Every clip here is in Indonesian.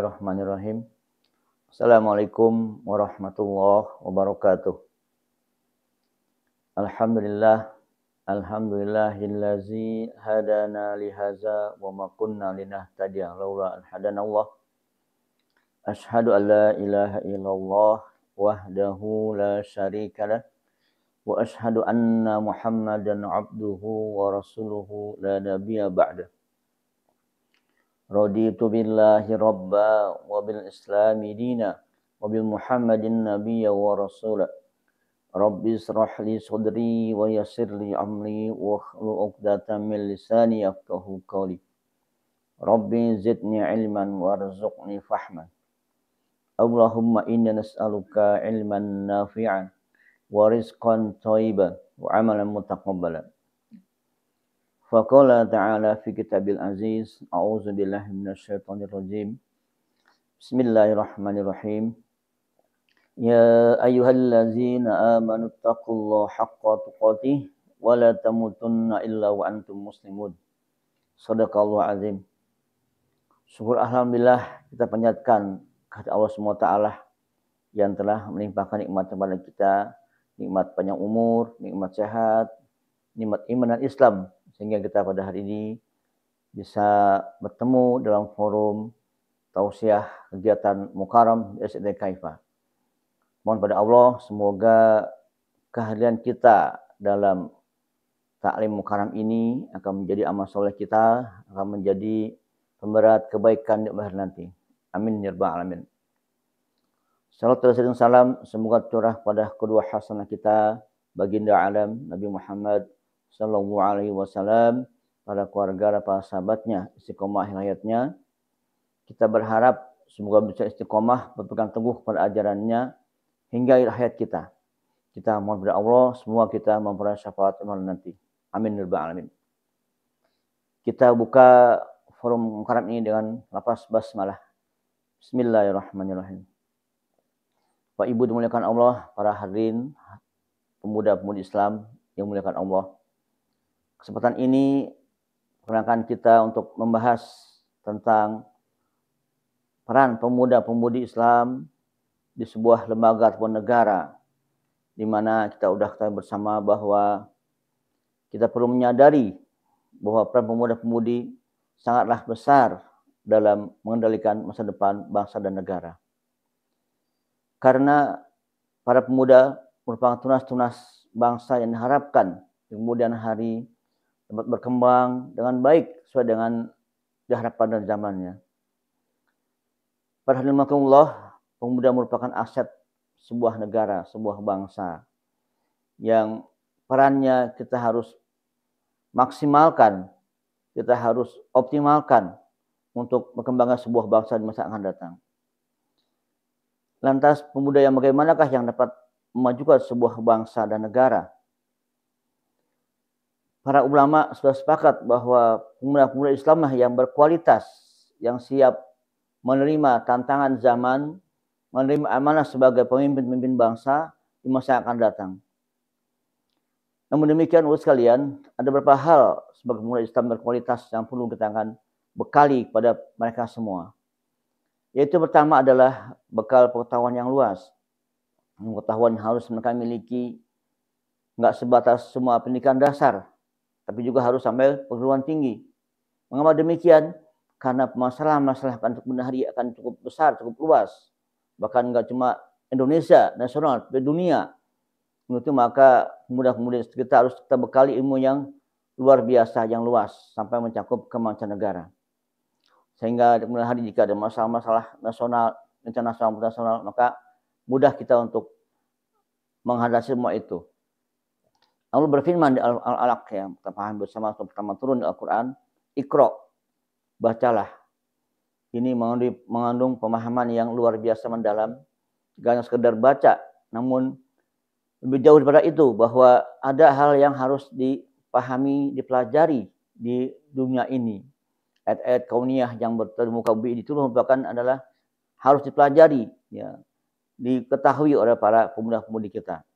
Bismillahirrahmanirrahim. Assalamualaikum warahmatullahi wabarakatuh. Alhamdulillahillazi hadana lihaza wa ma kunna linahtadiya laula an hadanallah. Asyhadu an la ilaha illallah wahdahu la syarikalah wa asyhadu anna Muhammadan abduhu wa rasuluhu la nabiyya ba'da. Raditu billahi rabba wa bil islami dina wa bil muhammadin nabiyya wa rasula. Rabbi israh li sadri wa yassir li amri wa hlul 'uqdatam min lisani yafqahu qawli. Rabbi zidni ilman warzuqni fahman. Allahumma inna nas'aluka ilman nafi'an wa rizqan thayyiban wa amalan mutaqabbalan. Faqala ta'ala fi kitabil aziz, a'udzu billahi minasyaitonir rajim. Bismillahirrahmanirrahim. Ya ayyuhallazina amanu taqullaha haqqa tuqatih wa la tamutunna illa wa antum muslimun. Shadaqallahu azim. Syukur alhamdulillah kita panjatkan kehadirat Allah SWT yang telah melimpahkan nikmat kepada kita, nikmat panjang umur, nikmat sehat, nikmat iman dan Islam, sehingga kita pada hari ini bisa bertemu dalam forum tausiah kegiatan Mukarram SD Kaifa. Mohon pada Allah semoga kehadiran kita dalam taklim Mukarram ini akan menjadi amal soleh kita, akan menjadi pemberat kebaikan di akhir nanti. Amin ya rabbal alamin. Salawat dan salam semoga curah pada kedua hasanah kita, baginda alam Nabi Muhammad sallallahu alaihi wasallam, para keluarga dan para sahabatnya, istiqomah hayatnya. Kita berharap semoga bisa istiqomah berpegang teguh pada ajarannya hingga akhir hayat kita. Kita mohon kepada Allah semua kita memperoleh syafaat nanti. Amin ya rabbal alamin. Kita buka forum Mukarram ini dengan lafaz basmalah. Bismillahirrahmanirrahim. Pak Ibu dimuliakan Allah, para hadirin pemuda-pemudi Islam yang dimuliakan Allah. Kesempatan ini perkenankan kita untuk membahas tentang peran pemuda-pemudi Islam di sebuah lembaga ataupun negara, di mana kita sudah ketahui bersama bahwa kita perlu menyadari bahwa peran pemuda-pemudi sangatlah besar dalam mengendalikan masa depan bangsa dan negara. Karena para pemuda merupakan tunas-tunas bangsa yang diharapkan di kemudian hari dapat berkembang dengan baik sesuai dengan diharapkan dan zamannya. Para hadirin rahimakumullah, pemuda merupakan aset sebuah negara, sebuah bangsa yang perannya kita harus maksimalkan, kita harus optimalkan untuk berkembangnya sebuah bangsa di masa akan datang. Lantas pemuda yang bagaimanakah yang dapat memajukan sebuah bangsa dan negara? Para ulama sudah sepakat bahwa pemuda-pemuda Islamlah yang berkualitas, yang siap menerima tantangan zaman, menerima amanah sebagai pemimpin-pemimpin bangsa di masa yang akan datang. Namun demikian, Bapak sekalian, ada beberapa hal sebagai pemuda Islam berkualitas yang perlu kita akan bekali kepada mereka semua. Yaitu pertama adalah bekal pengetahuan yang luas. Pengetahuan yang harus mereka miliki enggak sebatas semua pendidikan dasar, tapi juga harus sampai perguruan tinggi. Mengapa demikian? Karena masalah-masalah untuk hari akan cukup besar, cukup luas. Bahkan enggak cuma Indonesia, nasional, tapi dunia. Untuk itu maka pemuda-pemudi kita harus kita bekali ilmu yang luar biasa, yang luas, sampai mencakup ke mancanegara. Sehingga di kemudian hari jika ada masalah-masalah nasional, internasional, maka mudah kita untuk menghadapi semua itu. Allah berfirman di Al-Alaq yang kita paham bersama pertama turun di Al-Quran, Iqra, bacalah. Ini mengandung pemahaman yang luar biasa mendalam, tidak hanya sekedar baca, namun lebih jauh daripada itu, bahwa ada hal yang harus dipahami, dipelajari di dunia ini. Ayat-ayat kauniyah yang bermuka bumi itu merupakan adalah harus dipelajari, ya, diketahui oleh para pemuda-pemudi kita.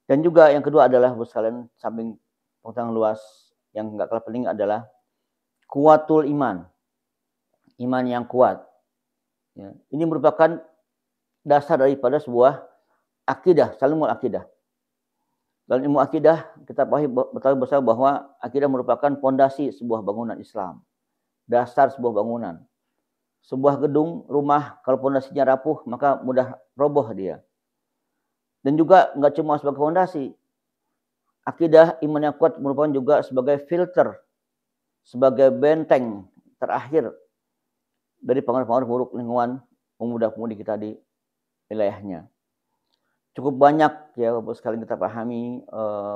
Dan juga yang kedua adalah sekalian, samping pengetahuan luas, yang enggak kalah penting adalah kuatul iman. Iman yang kuat. Ya. Ini merupakan dasar daripada sebuah akidah, salimul akidah. Dalam ilmu akidah kita ketahui bersama bahwa akidah merupakan pondasi sebuah bangunan Islam, dasar sebuah bangunan. Sebuah gedung, rumah, kalau pondasinya rapuh maka mudah roboh dia. Dan juga nggak cuma sebagai pondasi, akidah iman yang kuat merupakan juga sebagai filter, sebagai benteng terakhir dari pengaruh-pengaruh buruk lingkungan pemuda-pemudi kita di wilayahnya. Cukup banyak ya Bapak sekalian kita pahami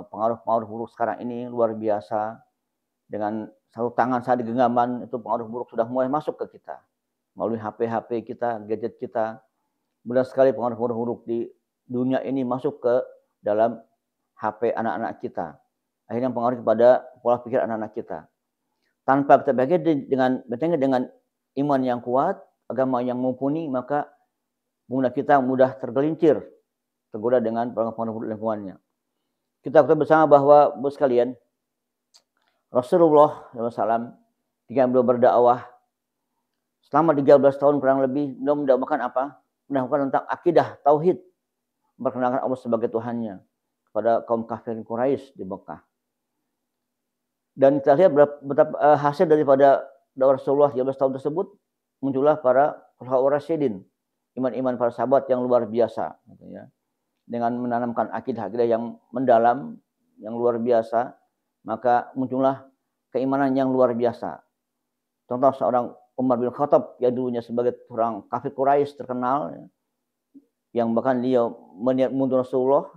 pengaruh-pengaruh buruk sekarang ini luar biasa. Dengan satu tangan saya di genggaman itu pengaruh buruk sudah mulai masuk ke kita. Melalui HP kita, gadget kita. Mudah sekali pengaruh-pengaruh buruk di dunia ini masuk ke dalam HP anak-anak kita. Akhirnya mempengaruhi kepada pola pikir anak-anak kita. Tanpa kita bagi dengan iman yang kuat, agama yang mumpuni, maka pemuda kita mudah tergelincir, tergoda dengan pengaruh lingkungannya. Kita ketahui bersama bahwa Bapak sekalian, Rasulullah SAW ketika beliau berdakwah selama 13 tahun kurang lebih, beliau mendakwakan apa? Mendakwakan tentang akidah tauhid, memperkenalkan Allah sebagai Tuhannya kepada kaum kafirin Quraisy di Mekah. Dan kita lihat betapa hasil daripada dakwah Rasulullah 13 tahun tersebut, muncullah para khulafaur rasyidin, iman-iman para sahabat yang luar biasa, gitu ya. Dengan menanamkan akidah yang mendalam, yang luar biasa, maka muncullah keimanan yang luar biasa. Contoh seorang Umar bin Khattab yang dulunya sebagai orang kafir Quraisy terkenal, ya, yang bahkan dia meniat membunuh Rasulullah,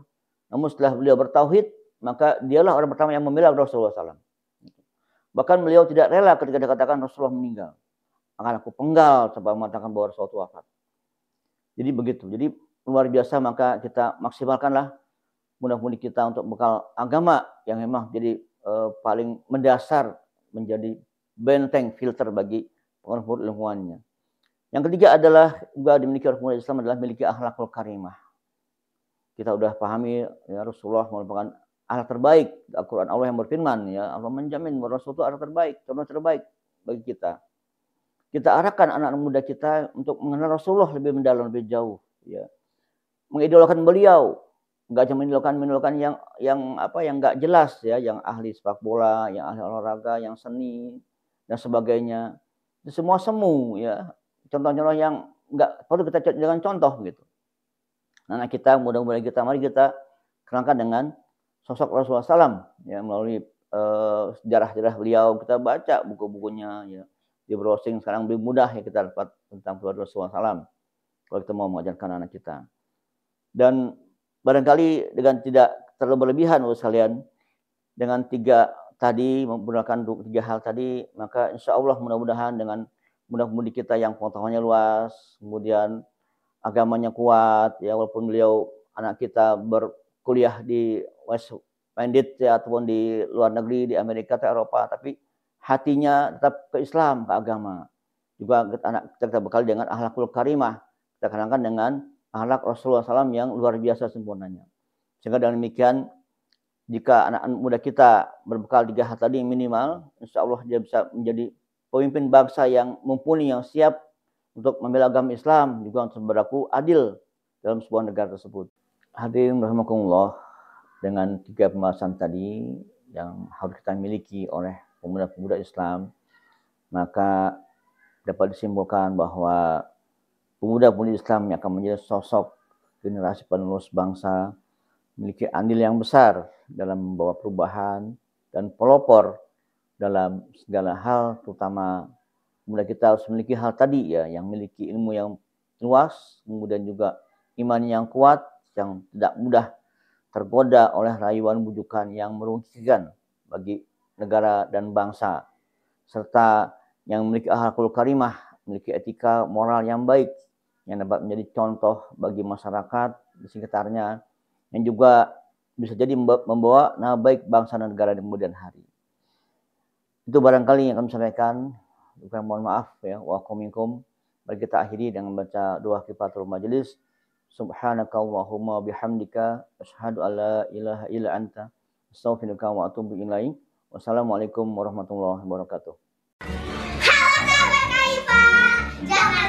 namun setelah beliau bertauhid, maka dialah orang pertama yang membela Rasulullah SAW. Bahkan beliau tidak rela ketika dikatakan Rasulullah meninggal. Akan aku penggal sampai mengatakan bahwa Rasulullah itu wafat. Jadi begitu. Jadi luar biasa, maka kita maksimalkanlah mudah-mudi kita untuk bekal agama yang memang jadi paling mendasar, menjadi benteng filter bagi pengaruh lingkungannya. Yang ketiga adalah juga dimiliki oleh umat Islam adalah memiliki akhlakul karimah. Kita sudah pahami ya, Rasulullah merupakan akhlak terbaik. Al-Quran Allah yang berfirman, ya Allah menjamin bahwa Rasul itu akhlak terbaik, contoh terbaik bagi kita. Kita arahkan anak-anak muda kita untuk mengenal Rasulullah lebih mendalam, lebih jauh, ya. Mengidolakan beliau, enggak cuma mengidolakan yang enggak jelas ya, yang ahli sepak bola, yang ahli olahraga, yang seni dan sebagainya. Itu semua semu ya. Contoh-contoh yang enggak perlu kita jangan contoh gitu. Anak kita, mudah-mudahan kita mari kita kenalkan dengan sosok Rasulullah SAW ya, melalui sejarah-sejarah beliau, kita baca buku-bukunya ya. Di browsing sekarang lebih mudah ya kita dapat tentang keluarga Rasulullah SAW kalau kita mau mengajarkan anak kita. Dan barangkali dengan tidak terlalu berlebihan Bapak sekalian, dengan tiga tadi menggunakan tiga hal tadi, maka insya Allah mudah-mudahan dengan mudah-mudi kita yang pengetahuannya luas, kemudian agamanya kuat ya, walaupun beliau anak kita berkuliah di West Bandit ya, ataupun di luar negeri di Amerika atau Eropa, tapi hatinya tetap ke Islam, ke agama. Juga anak kita bekal dengan akhlakul karimah, kita kenalkan dengan akhlak Rasulullah SAW yang luar biasa sempurnanya. Sehingga dengan demikian, jika anak muda kita berbekal tiga hal tadi minimal, insya Allah dia bisa menjadi pemimpin bangsa yang mumpuni, yang siap untuk membela agama Islam, juga untuk berlaku adil dalam sebuah negara tersebut. Hadirin rahimakumullah, dengan tiga pembahasan tadi yang harus kita miliki oleh pemuda-pemuda Islam, maka dapat disimpulkan bahwa pemuda-pemudi Islam yang akan menjadi sosok generasi penerus bangsa memiliki andil yang besar dalam membawa perubahan dan pelopor dalam segala hal, terutama pemuda kita harus memiliki hal tadi ya, yang memiliki ilmu yang luas, kemudian juga iman yang kuat, yang tidak mudah tergoda oleh rayuan bujukan yang merugikan bagi negara dan bangsa, serta yang memiliki akhlakul karimah, memiliki etika moral yang baik, yang dapat menjadi contoh bagi masyarakat di sekitarnya, yang juga bisa jadi membawa nama baik bangsa dan negara di kemudian hari. Itu barangkali yang kami sampaikan. Bukan, mohon maaf ya. Wa minkum. Mari kita akhiri dengan baca doa kifaratul majelis. Subhanakallahumma bihamdika asyhadu alla ilaha illa anta astaghfiruka wa atubu ilaik. Wassalamualaikum warahmatullahi wabarakatuh. Halo sahabat Aifa, jangan